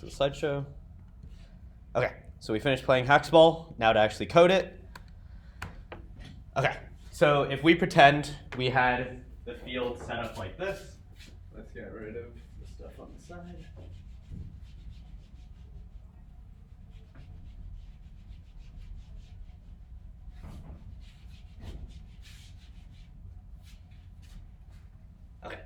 to the slideshow. Okay, so we finished playing Hacksball. Now to actually code it. Okay, so if we pretend we had the field set up like this, let's get rid of the stuff on the side. Okay,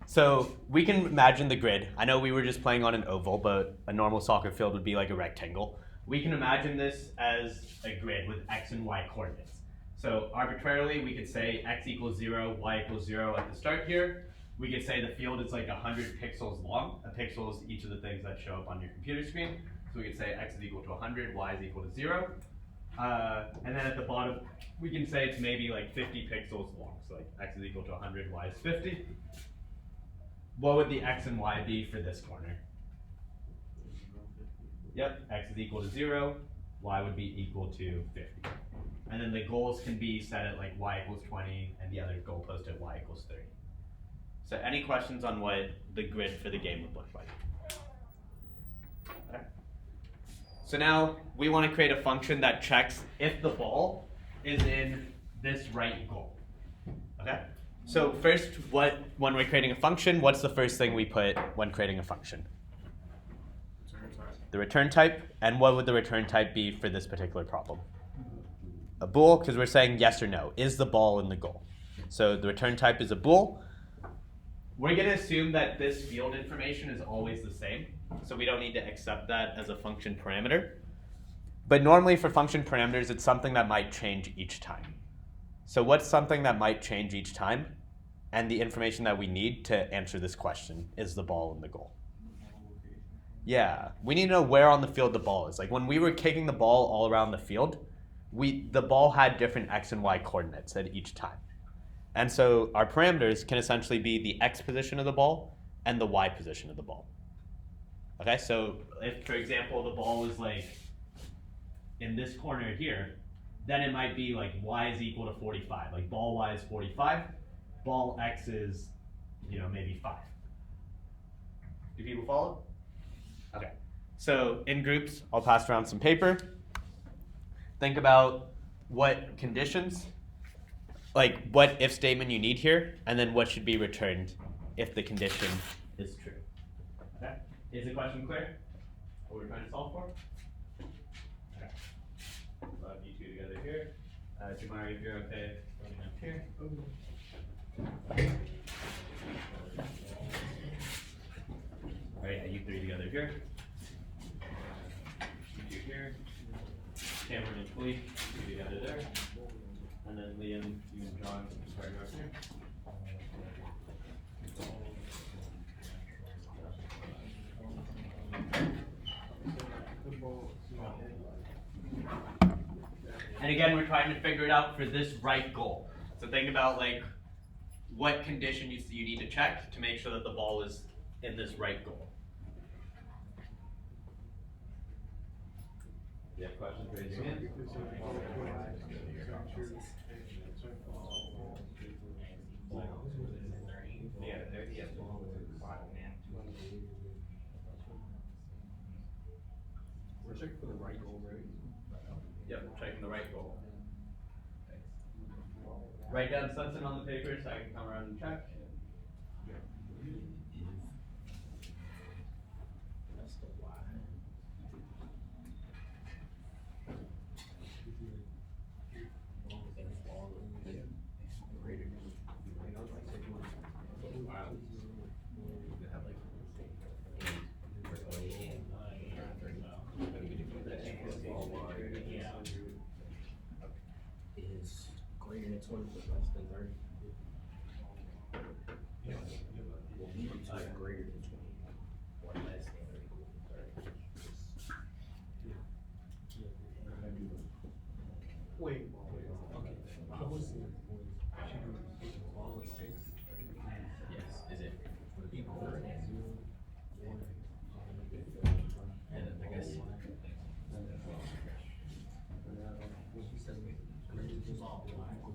so we can imagine the grid. I know we were just playing on an oval, but a normal soccer field would be like a rectangle. We can imagine this as a grid with x and y coordinates. So arbitrarily, we could say x equals 0, y equals 0 at the start here. We could say the field is like 100 pixels long. A pixel is each of the things that show up on your computer screen. So we could say x is equal to 100, y is equal to 0. And then at the bottom, we can say it's maybe like 50 pixels long. So like x is equal to 100, y is 50. What would the x and y be for this corner? Yep, x is equal to 0, y would be equal to 50. And then the goals can be set at like y equals 20 and the other goalpost at y equals 30. So any questions on what the grid for the game would look like? Okay. So now we want to create a function that checks if the ball is in this right goal. Okay? So first, when we're creating a function, what's the first thing we put when creating a function? The return type. And what would the return type be for this particular problem? A bool, because we're saying yes or no. Is the ball in the goal? So the return type is a bool. We're going to assume that this field information is always the same. So we don't need to accept that as a function parameter. But normally for function parameters, it's something that might change each time. So what's something that might change each time? And the information that we need to answer this question, is the ball in the goal? Yeah, we need to know where on the field the ball is. Like when we were kicking the ball all around the field, the ball had different x and y coordinates at each time. And so our parameters can essentially be the x position of the ball and the y position of the ball. Okay, so if, for example, the ball was like in this corner here, then it might be like y is equal to 45. Like ball y is 45, ball x is, maybe 5. Do people follow? Okay, so in groups, I'll pass around some paper. Think about what conditions, like what if statement you need here, and then what should be returned if the condition is true. Okay, is the question clear? What we're trying to solve for? Okay, we'll have you two together here. Jamari, if you're okay, coming up here. All right, you three together here. You two here. Cameron and Philippe, you together there. And then Liam, you and John, right up here. And again, we're trying to figure it out for this right goal. So think about like what condition you need to check to make sure that the ball is in this right goal. You have questions, raise your hand. We're checking for the right goal, right? Yep, checking the right goal. Write down something on the paper so I can come around and check. That's the Y. Is greater than 20 but less than 30. Yeah. Greater than 20 or less than 30. Wait. Okay. Yes. Is it equal? And I guess.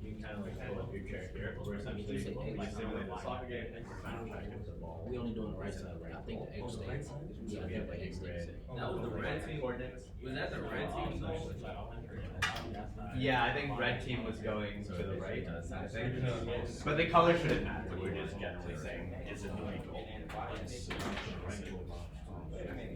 You can kind of like pull up your chair here. We're essentially We only doing the right side, right? I think the X stays. Yeah, I think the X stays. That was the red team. Was that the red team? Yeah, I think red team was going to the right. I think. But the color shouldn't matter. We're just generally saying it's a new goal. What's your name?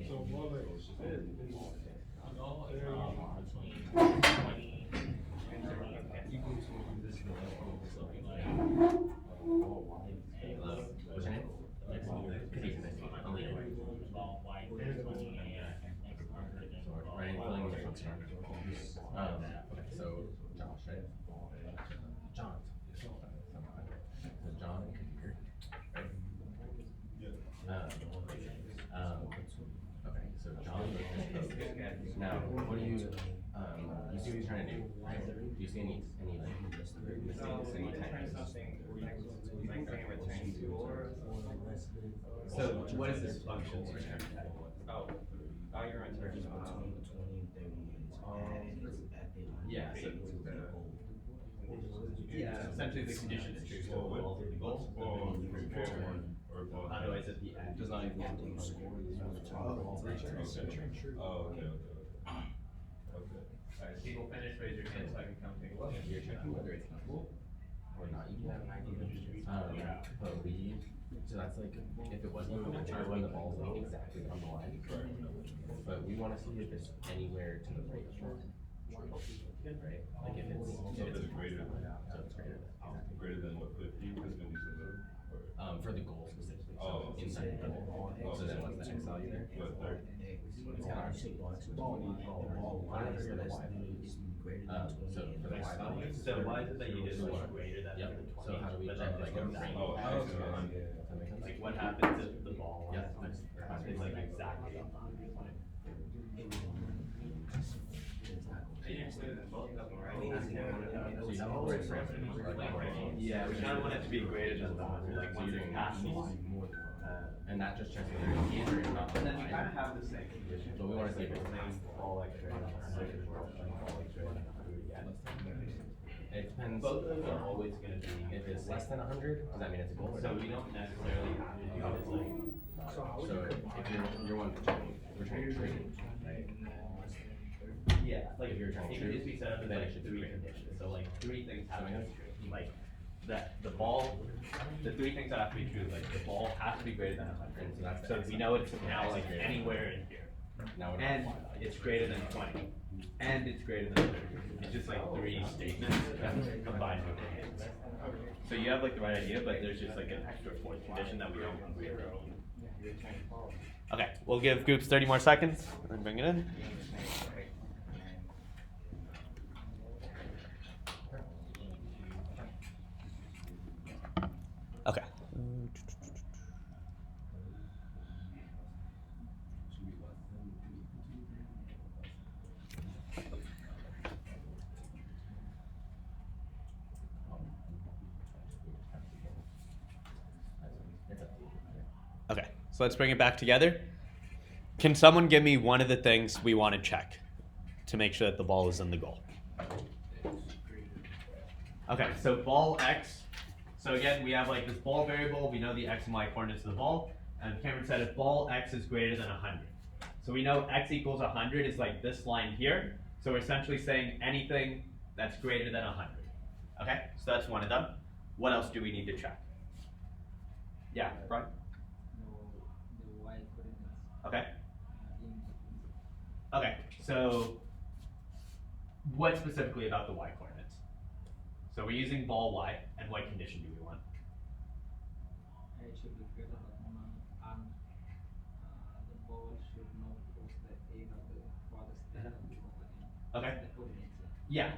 Right, filling in the front start. Okay, so Josh, right? John. So John and computer, right? Okay, so John wrote this code. Now, what do you see what he's trying to do, right? Do you see any like mistakes, any typos? So what is this function's return type? You're on turn. Yeah, so essentially the condition is true, so it will be the goal. Otherwise at the end. Does not equal to the score. Oh, okay. Alright, people finish, raise your hand so I can come take a look. You're checking whether it's equal or not. You can have an idea. But so that's like, if it wasn't, when the ball's like exactly on the line. But we want to see if it's anywhere to the right. Right? Like if it's greater than. So it's greater than. Greater than what, 50? Because 50 is the middle? For the goal specifically. So Oh. inside the goal. So then what's the X value there? What, 30? It's kind of so for the Y value. So why is it that you just So want greater than Yep. 20? So how do we But draw then like just a goes range? down. Oh, Does that make sense? Like what happens if the ball Yeah. is like exactly on the line? So you have all the right parameters. Yeah, we kind of want it to be greater than the 100, like once it passes. And that just checks whether it is or is not. And then we kind of have the same condition. But we want to see if it's ball like greater than 100 or ball like greater than 100 again. It depends. Both of those are always going to be. If it's less than 100, does that mean it's a goal? Or So not? we don't necessarily have to do this like. So if you're one for checking, we're trying to trade, right? Yeah, like If you're trying to it could true, just be set up as then it like should be 3 greater. conditions. So like 3 things have to So be true. Like the ball, the 3 things that have to be true. Like the ball has to be greater than 100. So that's So the we know it's now like greater. anywhere in here. Now we're And it's greater than 20. And it's greater than 30. It's just like 3 statements that combined with it. So you have like the right idea, but there's just like an extra 4th condition that we don't agree on. Okay, we'll give groups 30 more seconds and bring it in. Okay. Okay, so let's bring it back together. Can someone give me one of the things we want to check to make sure that the ball is in the goal? Okay, so ball x. So again, we have like this ball variable. We know the x and y coordinates of the ball. And Cameron said if ball x is greater than 100. So we know x equals 100 is like this line here. So we're essentially saying anything that's greater than 100. Okay, so that's one of them. What else do we need to check? Yeah, Brian? The y coordinates. Okay. Okay, so what specifically about the y coordinates? So we're using ball y, and what condition do we want? It should be greater than 1 and the ball should not cross the edge of the farthest edge of the ball. Okay. The coordinates. Yeah.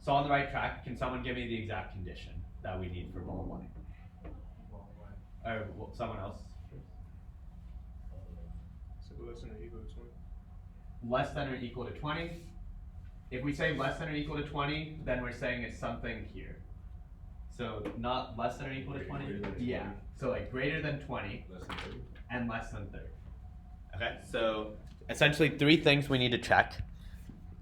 So on the right track, can someone give me the exact condition that we need for ball y? Or someone else? So less than or equal to 20. Less than or equal to 20. If we say less than or equal to 20, then we're saying it's something here. So not less than or equal to 20? Greater than 20. Yeah. So like greater than 20 Less than 30? and less than 30. Okay, so essentially 3 things we need to check.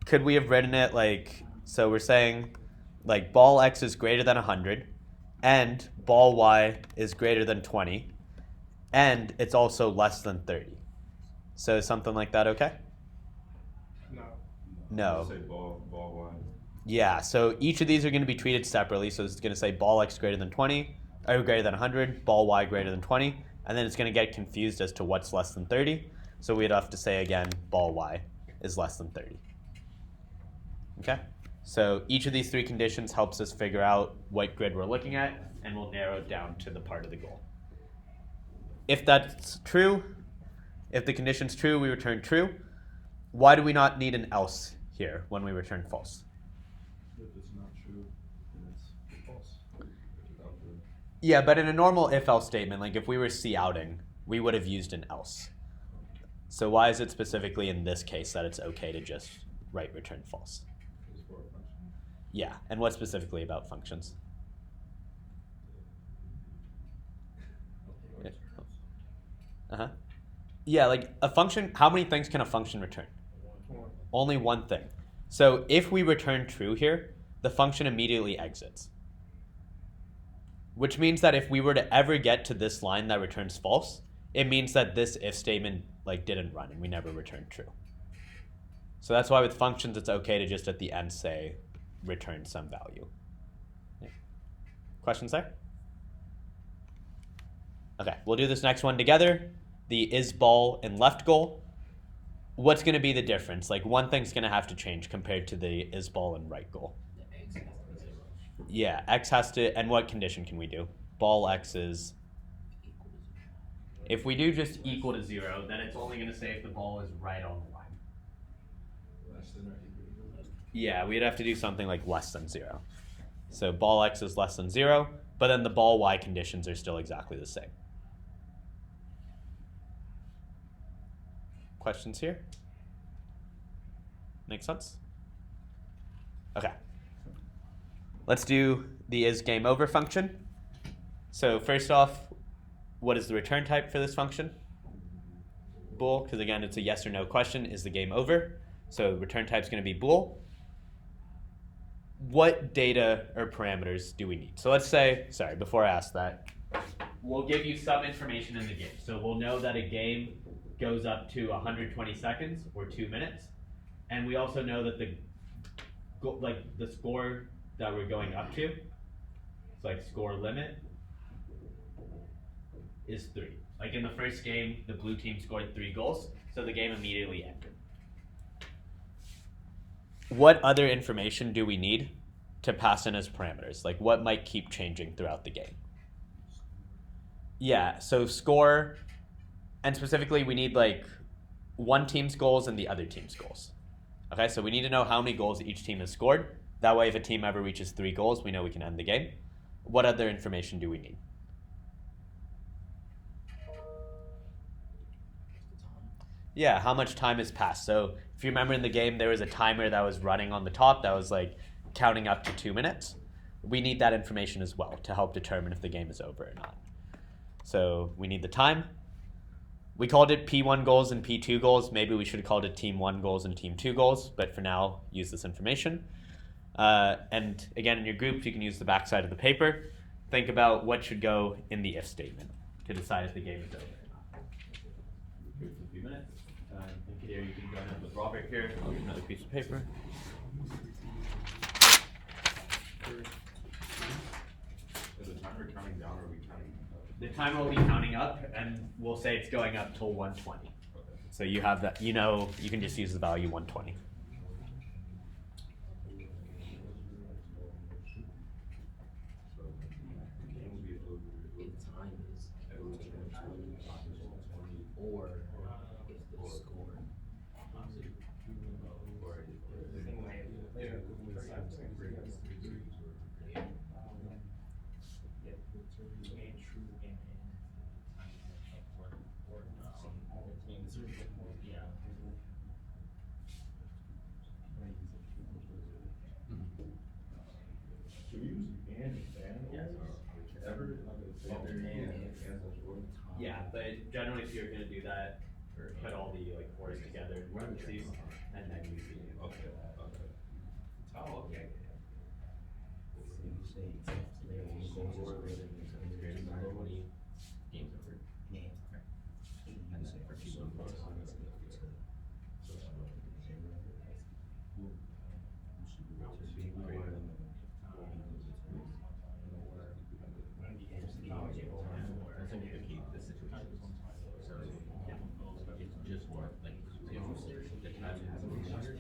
Could we have written it like, so we're saying like ball x is greater than 100 and ball y is greater than 20, and it's also less than 30. So is something like that okay? No. No. Say ball one. Yeah, so each of these are going to be treated separately. So it's going to say ball x greater than 20, or greater than 100, ball y greater than 20, and then it's going to get confused as to what's less than 30. So we'd have to say again, ball y is less than 30. Okay? So each of these three conditions helps us figure out what grid we're looking at, and we'll narrow it down to the part of the goal. If that's true, if the condition's true, we return true. Why do we not need an else here when we return false? If it's not true, then it's false. Without the- Yeah, but in a normal if-else statement, like if we were C-outing, we would have used an else. So why is it specifically in this case that it's okay to just write return false? It's for a function. Yeah, and what specifically about functions? Uh-huh. Yeah, like a function, how many things can a function return? One. Only one thing. So if we return true here, the function immediately exits. Which means that if we were to ever get to this line that returns false, it means that this if statement like didn't run and we never returned true. So that's why with functions it's okay to just at the end say return some value. Yeah. Questions there? Okay, we'll do this next one together. The is ball and left goal. What's going to be the difference? Like one thing's going to have to change compared to the is ball and right goal. Yeah, x has to, and what condition can we do? Ball x is, if we do just equal to 0, then it's only going to say if the ball is right on the line. Less than or equal to 0. Yeah, we'd have to do something like less than 0. So ball x is less than 0, but then the ball y conditions are still exactly the same. Questions here? Make sense? Okay. Let's do the is game over function. So first off, what is the return type for this function? Bool, because again, it's a yes or no question. Is the game over? So return type is going to be bool. What data or parameters do we need? So let's say, sorry, before I ask that, we'll give you some information in the game. So we'll know that a game goes up to 120 seconds or 2 minutes. And we also know that the score that we're going up to, so like score limit, is 3. Like in the first game, the blue team scored 3 goals, so the game immediately ended. What other information do we need to pass in as parameters? Like what might keep changing throughout the game? Yeah, so score, and specifically we need like one team's goals and the other team's goals. Okay, so we need to know how many goals each team has scored. That way if a team ever reaches 3 goals, we know we can end the game. What other information do we need? Yeah, how much time has passed. So if you remember in the game, there was a timer that was running on the top that was like counting up to 2 minutes. We need that information as well to help determine if the game is over or not. So we need the time. We called it P1 goals and P2 goals. Maybe we should have called it Team 1 goals and Team 2 goals, but for now, use this information. And again, in your group, you can use the backside of the paper. Think about what should go in the if statement to decide if the game is over or not. Here's a few minutes. Think here, you can join up with Robert here. I'll get another piece of paper. Is the timer counting down or are we counting up? The timer will be counting up, and we'll say it's going up till 120. Okay. So you have that, you know, you can just use the value 120. So the game will be over. If time is equal to 120, or if the score, Should we use and ever? Yeah, but generally if you're going to do that, put all the like fours together in parentheses, and then use the Okay, okay. Oh, okay. greater than 20, game's over. And then for P1 goals, greater than that's only the key to the situation. So it's just more like the time hasn't been short,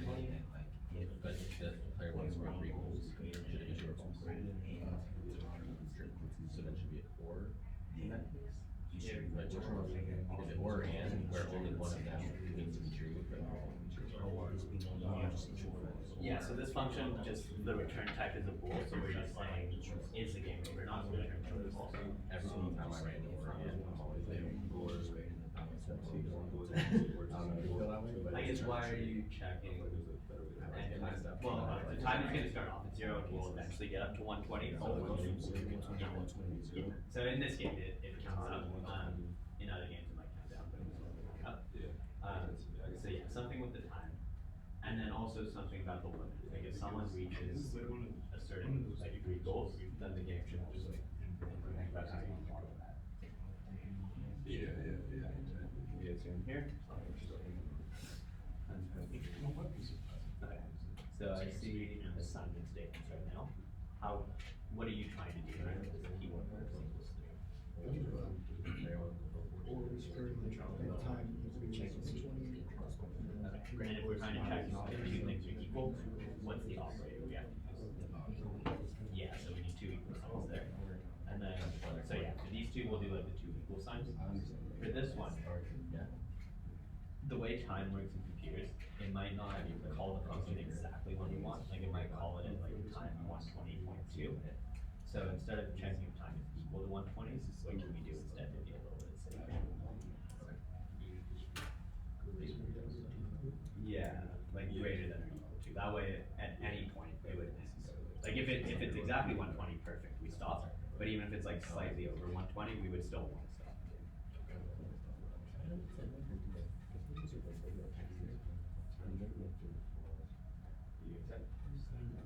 but if the player wants to score 3 goals, should it be short goals? So that should be a 4 in that case. Like which one? Is it or and where only one of them needs to be true? Yeah, so this function, just the return type is a bool, so we're just saying, is the game over, not the return type is false. Every single time I write an or and, I'm always there. I guess why are you checking? Well, the time is gonna start off at 0 and we'll eventually get up to 120. So in this game, it counts up. In other games, it might count down, but it's up. So yeah, something with the time. And then also something about the limit. Like if someone reaches a certain like 3 goals, then the game should just like think about how you model that. Yeah. It's in here. Okay. So I see assignment statements right now. What are you trying to do here with this keyword? And if we're trying to check if 2 things are equal, what's the operator we have to use? Yeah, so we need 2 equal signs there. And then, so yeah, for these 2 we'll do like the 2 equal signs. For this one, the way time works in computers, it might not call the function exactly when we want. Like it might call it at like time 120.2. So instead of checking if time is equal to 120, what can we do instead to be a little bit safer? Yeah, like greater than or equal to. That way, at any point, it would like if it's exactly 120, perfect, we stop. But even if it's like slightly over 120, we would still want to stop.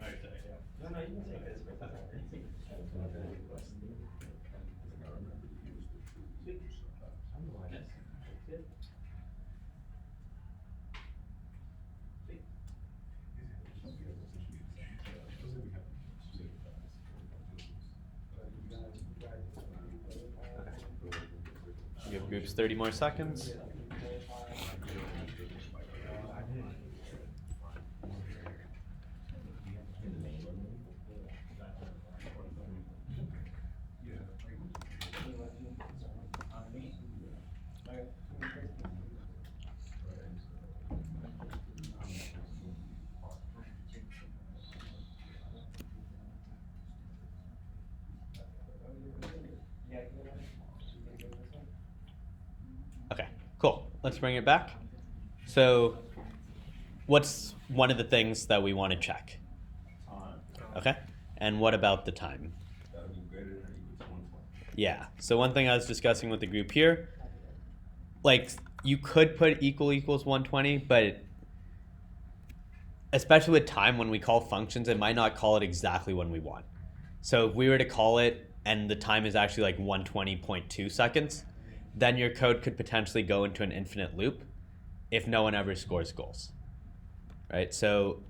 Alright, sorry. No, you can take this. Give groups 30 more seconds. Okay, cool. Let's bring it back. So what's one of the things that we want to check? Okay, and what about the time? Yeah, so one thing I was discussing with the group here, like you could put equal equals 120, but especially with time, when we call functions, it might not call it exactly when we want. So if we were to call it and the time is actually like 120.2 seconds, then your code could potentially go into an infinite loop if no one ever scores goals, right? So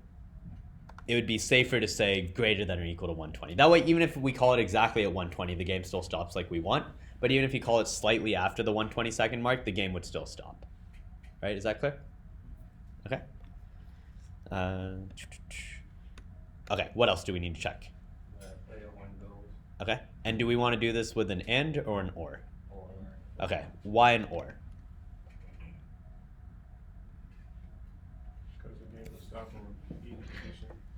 it would be safer to say greater than or equal to 120. That way, even if we call it exactly at 120, the game still stops like we want. But even if you call it slightly after the 120 second mark, the game would still stop. Right? Is that clear? Okay. Okay, what else do we need to check? Okay, and do we want to do this with an and or an or? Okay, why an or?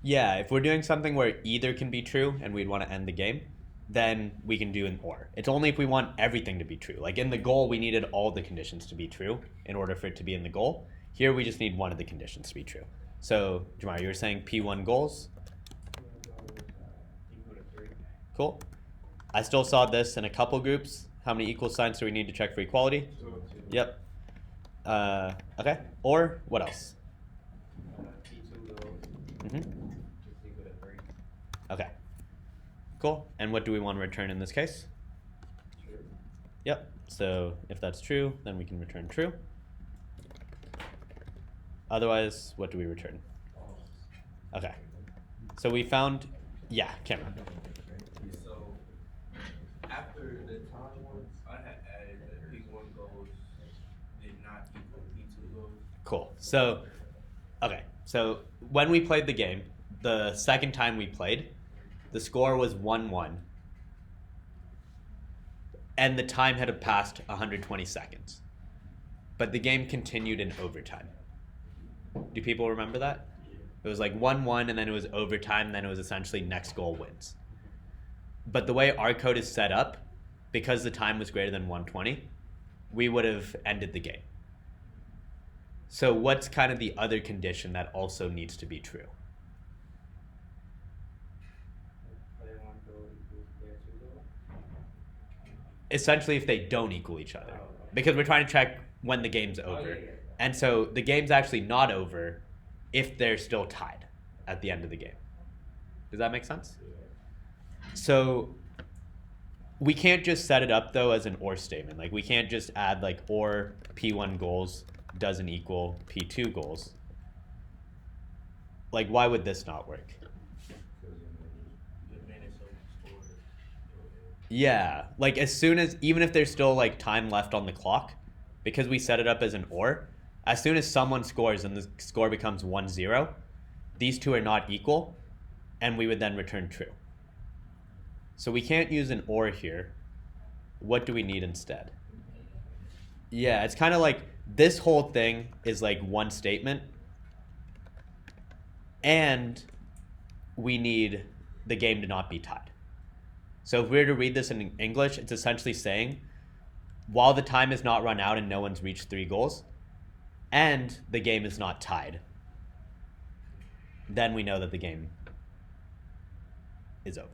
Yeah, if we're doing something where either can be true and we'd want to end the game, then we can do an or. It's only if we want everything to be true. Like in the goal, we needed all the conditions to be true in order for it to be in the goal. Here, we just need one of the conditions to be true. So, Jamar, you were saying P1 goals? Cool. I still saw this in a couple groups. How many equal signs do we need to check for equality? Yep. Okay. Or what else? Okay. Cool. And what do we want to return in this case? Yep. So if that's true, then we can return true. Otherwise, what do we return? Okay. So we found, yeah, Cameron. So after the time ones, I had added that P1 goals did not equal P2 goals. Cool. So, okay. So when we played the game, the second time we played, the score was 1-1. And the time had passed 120 seconds. But the game continued in overtime. Do people remember that? It was like 1-1, and then it was overtime, and then it was essentially next goal wins. But the way our code is set up, because the time was greater than 120, we would have ended the game. So what's kind of the other condition that also needs to be true? Player 1 goal equals player 2 goal. Essentially, if they don't equal each other. Because we're trying to check when the game's over. yeah. And so the game's actually not over if they're still tied at the end of the game. Does that make sense? So we can't just set it up, though, as an or statement. Like, we can't just add, like, or P1 goals doesn't equal P2 goals. Like, why would this not work? The minutes of the score. Yeah, like as soon as, even if there's still like time left on the clock, because we set it up as an or, as soon as someone scores and the score becomes 1-0, these two are not equal, and we would then return true. So we can't use an or here. What do we need instead? Yeah, it's kind of like this whole thing is like one statement, and we need the game to not be tied. So if we were to read this in English, it's essentially saying, while the time is not run out and no one's reached 3 goals, and the game is not tied, then we know that the game is over.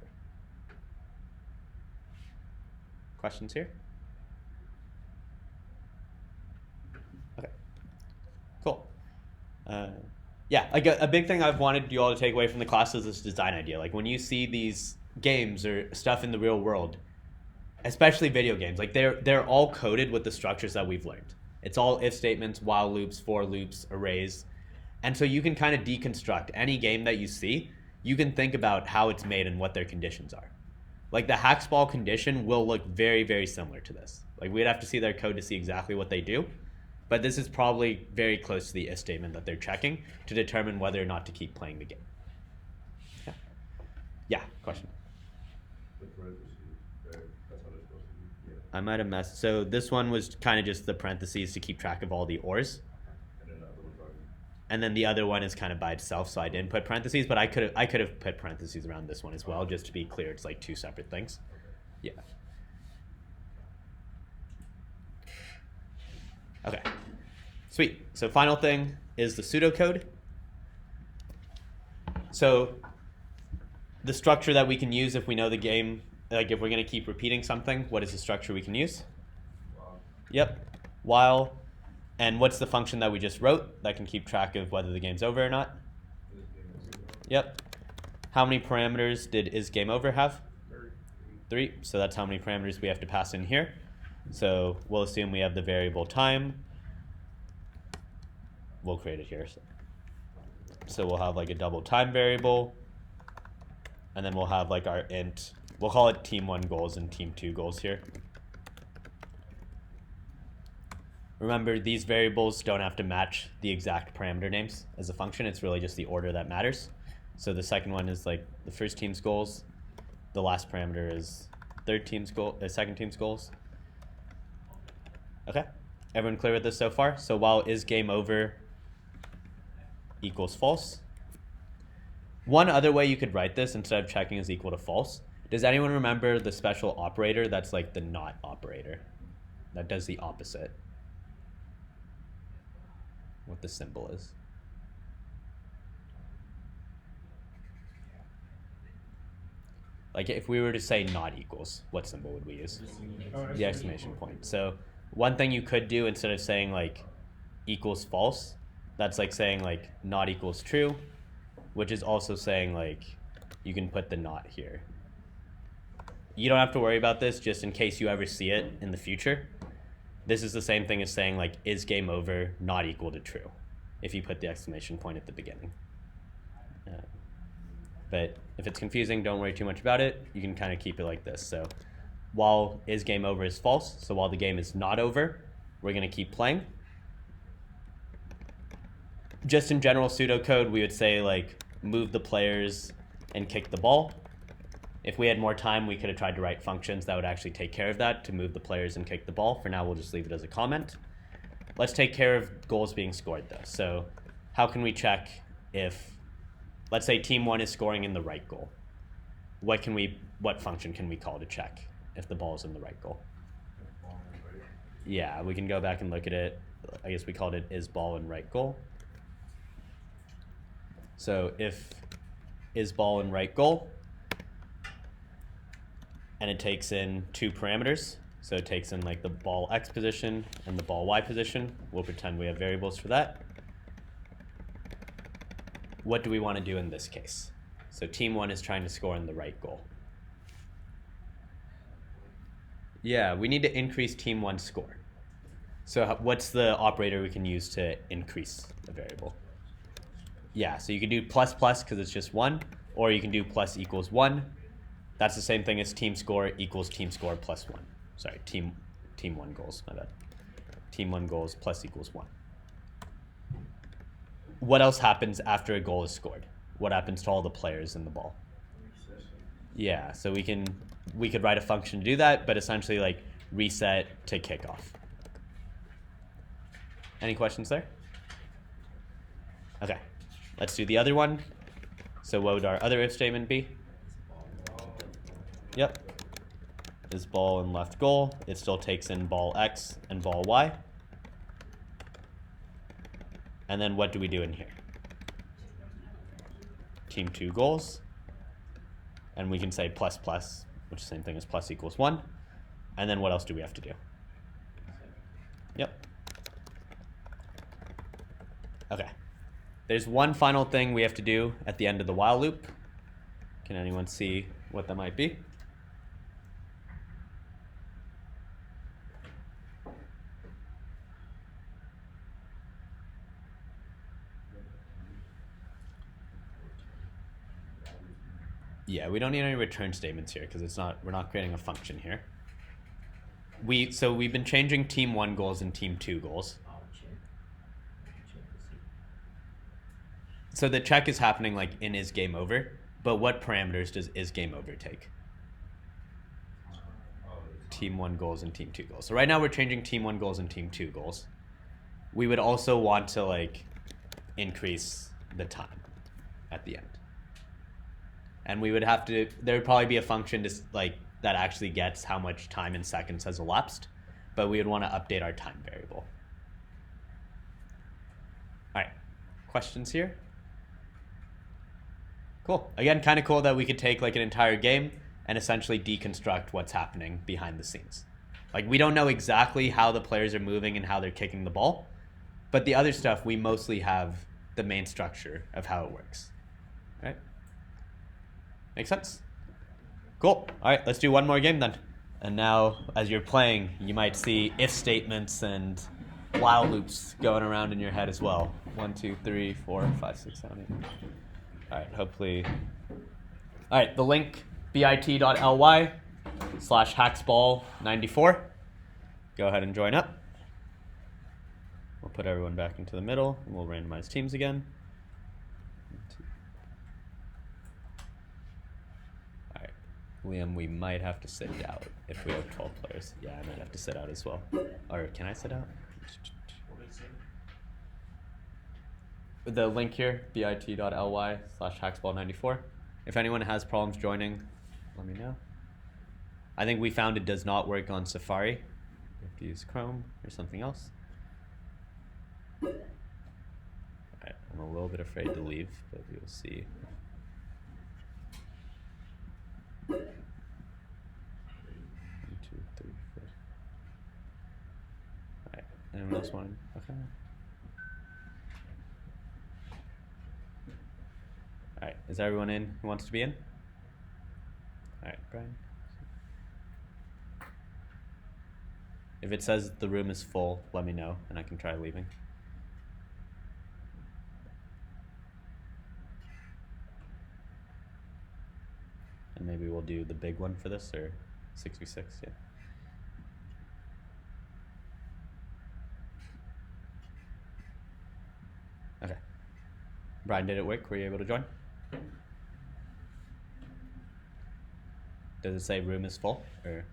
Questions here? Okay, cool. Yeah, like a big thing I've wanted you all to take away from the class is this design idea. Like when you see these games or stuff in the real world, especially video games, like they're all coded with the structures that we've learned. It's all if statements, while loops, for loops, arrays. And so you can kind of deconstruct any game that you see. You can think about how it's made and what their conditions are. Like the hacksball condition will look very, very similar to this. Like we'd have to see their code to see exactly what they do. But this is probably very close to the if statement that they're checking to determine whether or not to keep playing the game. Yeah, question? The parentheses, that's how they're supposed to be. Yeah. I might have messed. So this one was kind of just the parentheses to keep track of all the ors. And then the other one's already. And then the other one is kind of by itself, so I didn't put parentheses, but I could have put parentheses around this one as well, just to be clear. It's like 2 separate things. Yeah. Okay. Sweet. So final thing is the pseudocode. So the structure that we can use if we know the game, like if we're going to keep repeating something, what is the structure we can use? Yep. While. And what's the function that we just wrote that can keep track of whether the game's over or not? Yep. How many parameters did isGameOver have? 3. So that's how many parameters we have to pass in here. So we'll assume we have the variable time. We'll create it here. So we'll have like a double time variable. And then we'll have like our int. We'll call it team 1 goals and team 2 goals here. Remember, these variables don't have to match the exact parameter names as a function. It's really just the order that matters. So the second one is like the first team's goals. The last parameter is second team's goals. Okay, everyone clear with this so far? So while isGameOver equals false. One other way you could write this instead of checking is equal to false. Does anyone remember the special operator that's like the not operator? That does the opposite. What the symbol is. Like if we were to say not equals, what symbol would we use? The exclamation point. So one thing you could do instead of saying like equals false, that's like saying like not equals true, which is also saying like you can put the not here. you don't have to worry about this just in case you ever see it in the future. This is the same thing as saying like, is game over not equal to true if you put the exclamation point at the beginning. But if it's confusing, don't worry too much about it. You can kind of keep it like this. So while is game over is false, so while the game is not over, we're going to keep playing. Just in general pseudocode, we would say like move the players and kick the ball. If we had more time, we could have tried to write functions that would actually take care of that to move the players and kick the ball. For now, we'll just leave it as a comment. Let's take care of goals being scored though. So how can we check if, let's say team 1 is scoring in the right goal. What function can we call to check if the ball is in the right goal? Yeah, we can go back and look at it. I guess we called it is ball in right goal. So if is ball in right goal, and it takes in 2 parameters. So it takes in like the ball X position and the ball Y position. We'll pretend we have variables for that. What do we want to do in this case? So team 1 is trying to score in the right goal. Yeah, we need to increase team 1's score. So what's the operator we can use to increase a variable? Yeah, so you can do plus plus because it's just 1, or you can do plus equals 1. That's the same thing as team score equals team score plus 1. Sorry, team 1 goals, my bad. Team 1 goals plus equals 1. What else happens after a goal is scored? What happens to all the players in the ball? Yeah, so we could write a function to do that, but essentially like reset to kickoff. Any questions there? Okay, let's do the other one. So what would our other if statement be? Yep. Is ball in left goal. It still takes in ball X and ball Y. And then what do we do in here? Team 2 goals. And we can say plus plus, which is the same thing as plus equals 1. And then what else do we have to do? Yep. Okay. There's one final thing we have to do at the end of the while loop. Can anyone see what that might be? Yeah, we don't need any return statements here because we're not creating a function here. So we've been changing team 1 goals and team 2 goals. So the check is happening like in is game over, but what parameters does is game over take? Team 1 goals and team 2 goals. So right now we're changing team 1 goals and team 2 goals. We would also want to like increase the time at the end. And we would have to, there would probably be a function to like that actually gets how much time in seconds has elapsed, but we would want to update our time variable. All right, questions here? Cool. Again, kind of cool that we could take like an entire game and essentially deconstruct what's happening behind the scenes. Like we don't know exactly how the players are moving and how they're kicking the ball, but the other stuff we mostly have the main structure of how it works. All right? Make sense? Cool. All right, let's do one more game then. And now, as you're playing, you might see if statements and while loops going around in your head as well. 1, 2, 3, 4, 5, 6, 7, 8. All right, hopefully. All right, the link, bit.ly/hacksball94. Go ahead and join up. We'll put everyone back into the middle, and we'll randomize teams again. Liam, we might have to sit out if we have 12 players. Yeah, I might have to sit out as well. Or can I sit out? The link here, bit.ly/hacksball94. If anyone has problems joining, let me know. I think we found it does not work on Safari. You have to use Chrome or something else. All right, I'm a little bit afraid to leave, but we will see. 1, 2, 3, 4. All right. Anyone else want? Okay. All right. Is everyone in who wants to be in? All right, Brian. If it says the room is full, let me know and I can try leaving. And maybe we'll do the big one for this, or 6v6, yeah. Okay. Brian, did it work? Were you able to join? Does it say room is full, or?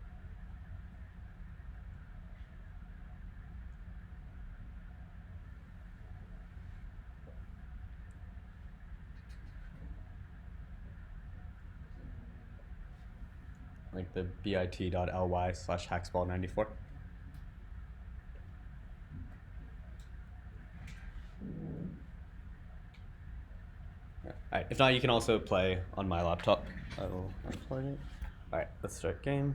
Like the bit.ly/hacksball94. Alright, if not, you can also play on my laptop. I will unplug it. Alright, let's start game.